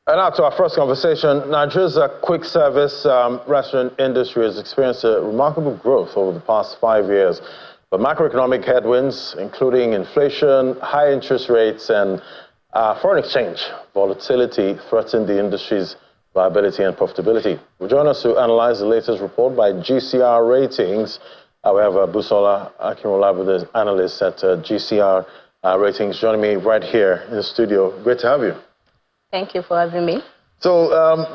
And now to our first conversation. Nigeria's quick service restaurant industry has experienced a remarkable growth over the past 5 years. But macroeconomic headwinds, including inflation, high interest rates, and foreign exchange volatility, threaten the industry's viability and profitability. Will join us to analyze the latest report by GCR Ratings. We have Busola Akinrola, the analyst at GCR Ratings, joining me right here in the studio. Great to have you. Thank you for having me. So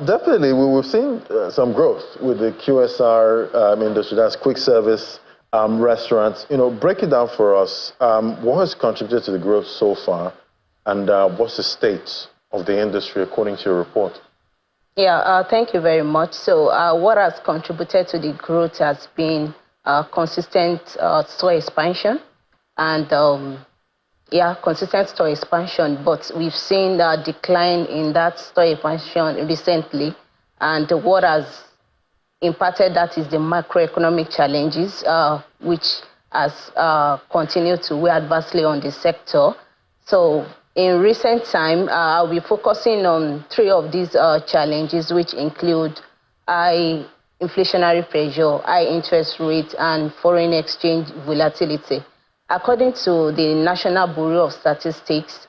definitely, we've seen some growth with the QSR industry, that's quick service restaurants. Break it down for us. What has contributed to the growth so far, and what's the state of the industry according to your report? Yeah, thank you very much. So what has contributed to the growth has been consistent store expansion and consistent store expansion, but we've seen a decline in that store expansion recently, and what has impacted that is the macroeconomic challenges, which has continued to weigh adversely on the sector. So in recent time, I'll be focusing on three of these challenges, which include high inflationary pressure, high interest rate, and foreign exchange volatility. According to the National Bureau of Statistics,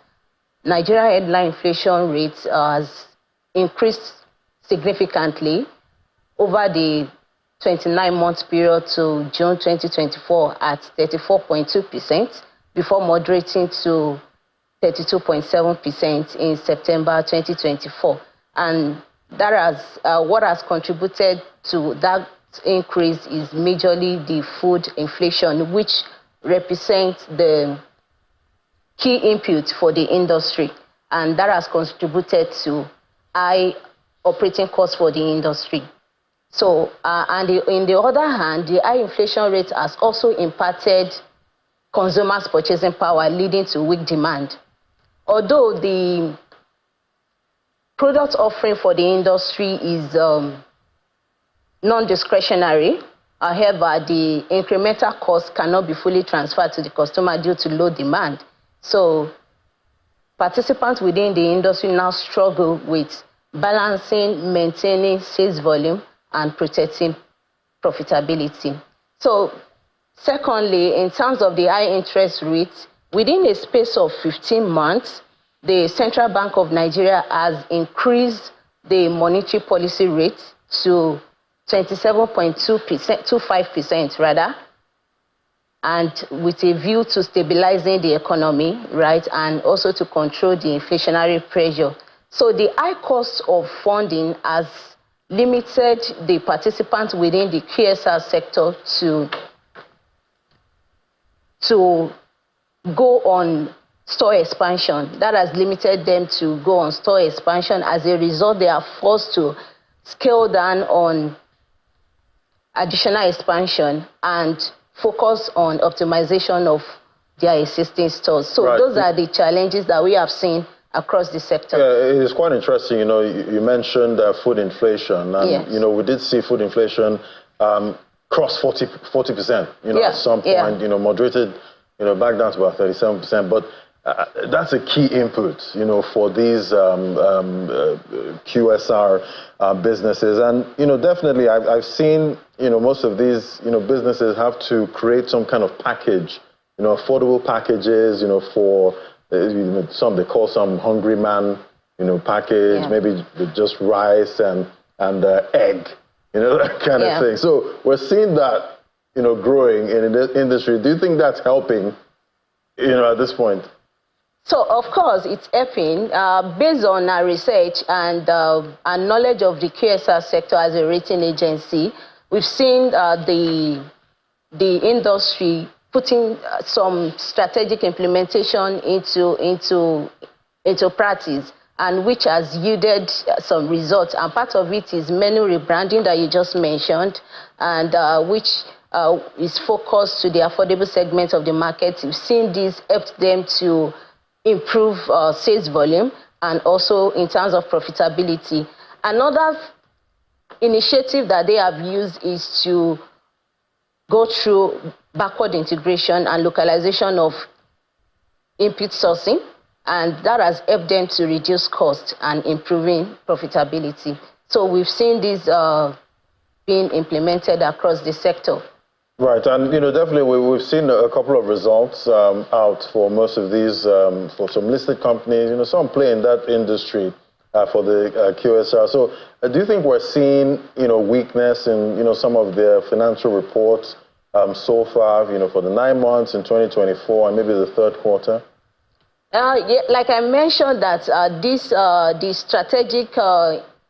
Nigeria headline inflation rate has increased significantly over the 29-month period to June 2024 at 34.2%, before moderating to 32.7% in September 2024. And that has what has contributed to that increase is majorly the food inflation, which represents the key input for the industry, and that has contributed to high operating costs for the industry. So, and in the other hand, the high inflation rate has also impacted consumers' purchasing power, leading to weak demand. Although the product offering for the industry is non-discretionary, however, the incremental cost cannot be fully transferred to the customer due to low demand. So participants within the industry now struggle with balancing, maintaining sales volume, and protecting profitability. So secondly, in terms of the high interest rates, within a space of 15 months, the Central Bank of Nigeria has increased the monetary policy rate to 27.25% rather, and with a view to stabilizing the economy, right, and also to control the inflationary pressure. So the high cost of funding has limited the participants within the QSR sector to go on store expansion. That has limited them to go on store expansion. As a result, they are forced to scale down on additional expansion and focus on optimization of their existing stores. So those are the challenges that we have seen across the sector. Yeah, it is quite interesting. You mentioned food inflation, and yes, we did see food inflation cross 40%. At some point, moderated, back down to about 37%. But that's a key input, for these QSR businesses. And, definitely I've seen, most of these, businesses have to create some kind of package, affordable packages, for some, they call some hungry man, package, maybe just rice and egg, that kind of thing. So we're seeing that, growing in the industry. Do you think that's helping, at this point? So, of course, it's helping. Based on our research and our knowledge of the QSR sector as a rating agency, we've seen the industry putting some strategic implementation into practice, and which has yielded some results. And part of it is menu rebranding that you just mentioned, and which is focused to the affordable segment of the market. We've seen this helped them to improve sales volume and also in terms of profitability. Another initiative that they have used is to go through backward integration and localization of input sourcing. and that has helped them to reduce costs and improving profitability. So we've seen this being implemented across the sector. Right, and definitely we've seen a couple of results out for most of these, for some listed companies. Some play in that industry for the QSR. So do you think we're seeing weakness in some of their financial reports so far, for the 9 months in 2024 and maybe the third quarter? Yeah, like I mentioned, that the strategic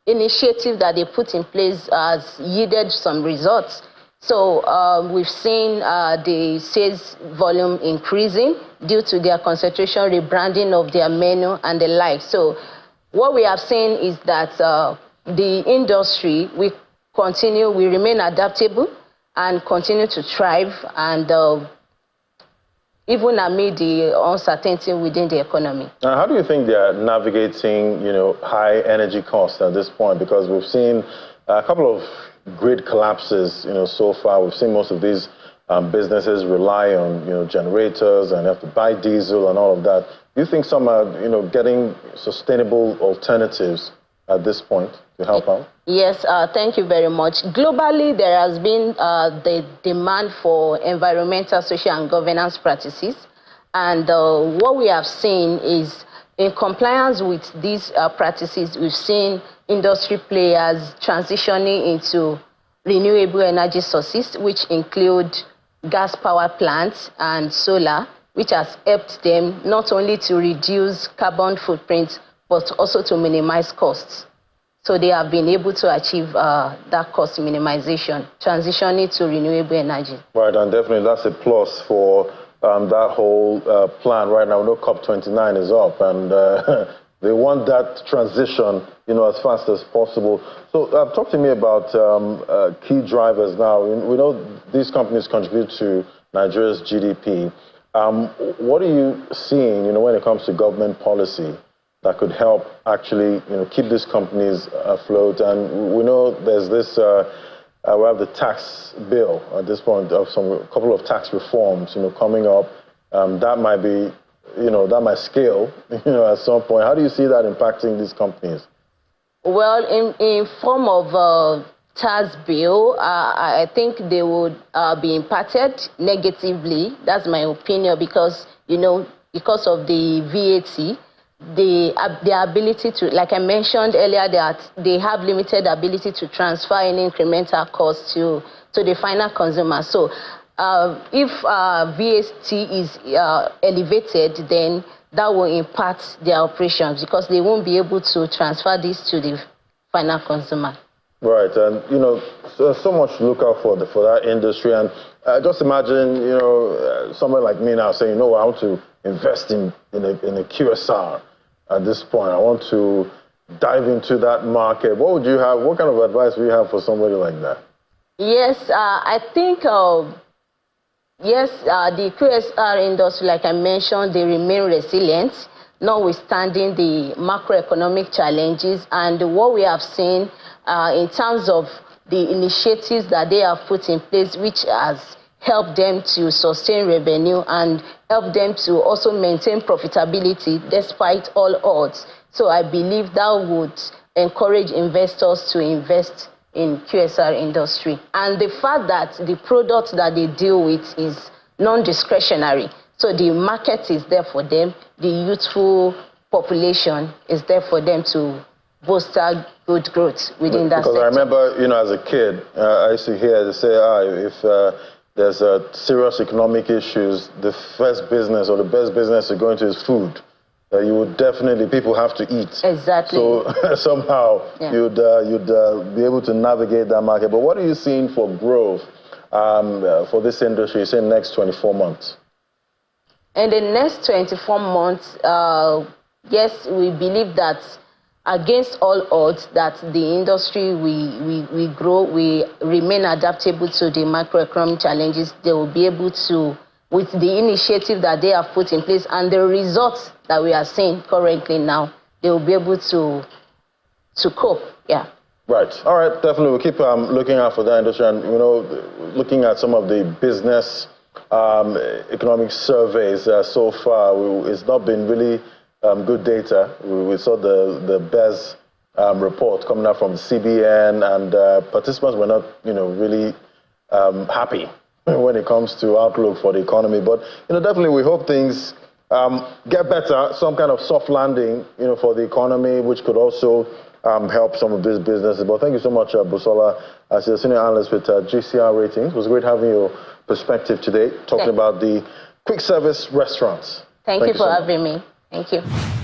initiative that they put in place has yielded some results. So we've seen the sales volume increasing due to their concentration, rebranding of their menu and the like. So what we have seen is that the industry we remain adaptable and continue to thrive, and even amid the uncertainty within the economy. How do you think they are navigating, high energy costs at this point? Because we've seen a couple of grid collapses, so far. We've seen most of these businesses rely on, generators and have to buy diesel and all of that. Do you think some are, getting sustainable alternatives at this point to help out? Yes, thank you very much. Globally, there has been the demand for environmental, social, and governance practices. And what we have seen is, in compliance with these practices, we've seen industry players transitioning into renewable energy sources, which include gas power plants and solar, which has helped them not only to reduce carbon footprint, but also to minimize costs. So they have been able to achieve that cost minimization, transitioning to renewable energy. Right, and definitely that's a plus for that whole plan right now. COP29 is up, and they want that transition, as fast as possible. So talk to me about key drivers now. We know these companies contribute to Nigeria's GDP. What are you seeing, when it comes to government policy that could help actually, keep these companies afloat? And we know there's this, we have the tax bill at this point of a couple of tax reforms, coming up. That might be, that might scale, at some point. How do you see that impacting these companies? Well, in form of tax bill, I think they would be impacted negatively. That's my opinion, because, because of the VAT, the ability to, like I mentioned earlier, that they have limited ability to transfer any incremental cost to the final consumer. So if VAT is elevated, then that will impact their operations, because they won't be able to transfer this to the final consumer. Right, and so much to look out for that industry. And just imagine, someone like me now saying, I want to invest in a QSR at this point. I want to dive into that market. What would you have? What kind of advice would you have for somebody like that? Yes, I think yes, the QSR industry, like I mentioned, they remain resilient, notwithstanding the macroeconomic challenges. And what we have seen in terms of the initiatives that they have put in place, which has helped them to sustain revenue and help them to also maintain profitability despite all odds. So I believe that would encourage investors to invest in QSR industry. And the fact that the product that they deal with is non-discretionary, so the market is there for them, the youthful population is there for them to bolster good growth within that sector. Because I remember, as a kid, I used to hear they say, if there's serious economic issues, the first business or the best business to go into is food. You would definitely, people have to eat. Exactly. So somehow you'd be able to navigate that market. But what are you seeing for growth for this industry, say, next 24 months? In the next 24 months, yes, we believe that against all odds, that the industry we grow, we remain adaptable to the macroeconomic challenges. They will be able to, with the initiative that they have put in place and the results that we are seeing currently now, they will be able to cope. Yeah. Right. All right. Definitely, we'll keep looking out for that industry, and looking at some of the business economic surveys so far, it's not been really good data. We saw the BES report coming out from CBN, and participants were not, really happy when it comes to outlook for the economy. But, definitely we hope things get better, some kind of soft landing, for the economy, which could also help some of these businesses. But thank you so much, Busola, as a senior analyst with GCR Ratings. It was great having your perspective today, talking about the quick service restaurants. Thank you for having me. Thank you.